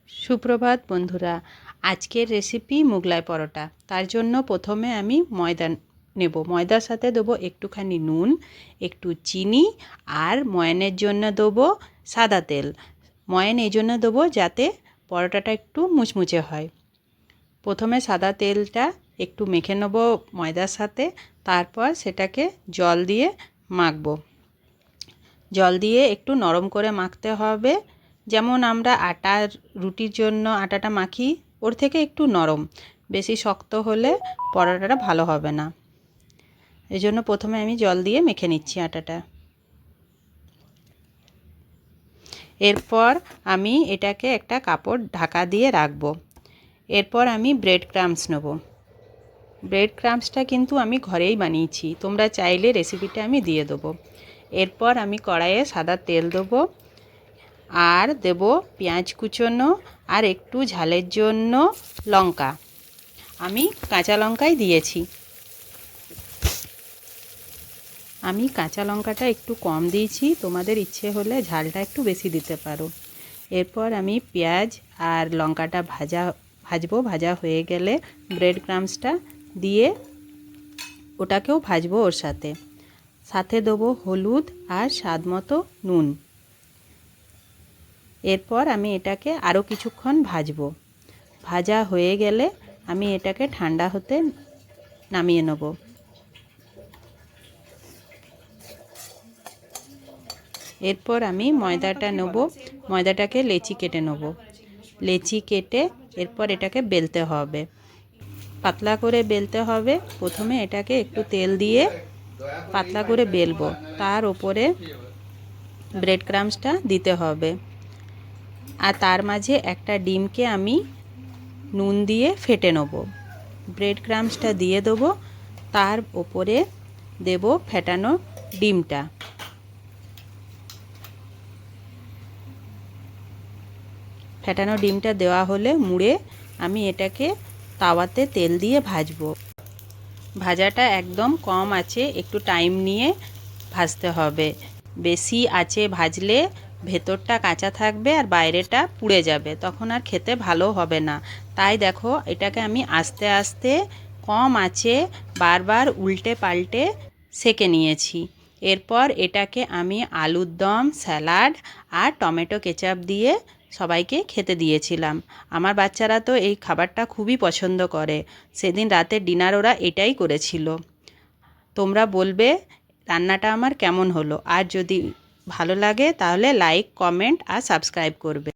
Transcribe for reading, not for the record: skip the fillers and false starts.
সুপ্রভাত বন্ধুরা, আজকের রেসিপি মোগলাই পরোটা। তার জন্য প্রথমে আমি ময়দা নেব। ময়দার সাথে দেবো একটুখানি নুন, একটু চিনি আর ময়ানের জন্য দেবো সাদা তেল। ময়ান এই জন্য দেবো যাতে পরোটাটা একটু মুচমুচে হয়। প্রথমে সাদা তেলটা একটু মেখে নেব ময়দার সাথে, তারপর সেটাকে জল দিয়ে মাখবো। জল দিয়ে একটু নরম করে মাখতে হবে, যেমন আমরা আটার রুটির জন্য আটাটা মাখি ওর থেকে একটু নরম। বেশি শক্ত হলে পরোটাটা ভালো হবে না। এই জন্য প্রথমে আমি জল দিয়ে মেখে নিচ্ছি আটাটা। এরপর আমি এটাকে একটা কাপড় ঢাকা দিয়ে রাখবো। এরপর আমি ব্রেড ক্রাম্বস নেব। ব্রেড ক্রাম্বসটা কিন্তু আমি ঘরেই বানিয়েছি, তোমরা চাইলে রেসিপিটা আমি দিয়ে দেবো। এরপর আমি কড়াইয়ে সাদা তেল দেবো আর দেব পেঁয়াজ কুচোনো আর একটু ঝালের জন্য লঙ্কা। আমি কাঁচা লঙ্কাই দিয়েছি। আমি কাঁচা লঙ্কাটা একটু কম দিয়েছি, তোমাদের ইচ্ছে হলে ঝালটা একটু বেশি দিতে পারো। এরপর আমি পেঁয়াজ আর লঙ্কাটা ভাজবো। ভাজা হয়ে গেলে ব্রেড ক্রাম্বসটা দিয়ে ওটাকেও ভাজবো। ওর সাথে দেবো হলুদ আর স্বাদ মতো নুন। এরপর আমি এটাকে আরও কিছুক্ষণ ভাজবো। ভাজা হয়ে গেলে আমি এটাকে ঠান্ডা হতে নামিয়ে নেব। এরপর আমি ময়দাটা নেব। ময়দাটাকে লেচি কেটে নেব। লেচি কেটে এরপর এটাকে বেলতে হবে, পাতলা করে বেলতে হবে। প্রথমে এটাকে একটু তেল দিয়ে পাতলা করে বেলবো, তার উপরে ব্রেড ক্রাম্বসটা দিতে হবে। আর তার মাঝে একটা ডিমকে আমি নুন দিয়ে ফেটে নেব। ব্রেড ক্রাম্বসটা দিয়ে দেবো, তার ওপরে দেব ফেটানো ডিমটা। ফেটানো ডিমটা দেওয়া হলে মুড়ে আমি এটাকে তাওয়াতে তেল দিয়ে ভাজবো। ভাজাটা একদম কম আঁচে একটু টাইম নিয়ে ভাজতে হবে। বেশি আঁচে ভাজলে ভেতরটা কাঁচা থাকবে আর বাইরেটা পুড়ে যাবে, তখন আর খেতে ভালো হবে না। তাই দেখো, এটাকে আমি আস্তে আস্তে কম আঁচে বারবার উল্টে পাল্টে সেঁকে নিয়েছি। এরপর এটাকে আমি আলুর দম, স্যালাড আর টমেটো কেচাপ দিয়ে সবাইকে খেতে দিয়েছিলাম। আমার বাচ্চারা তো এই খাবারটা খুবই পছন্দ করে। সেদিন রাতের ডিনার ওরা এটাই করেছিল। তোমরা বলবে রান্নাটা আমার কেমন হলো, আর যদি ভালো লাগে তাহলে লাইক, কমেন্ট আর সাবস্ক্রাইব করবে।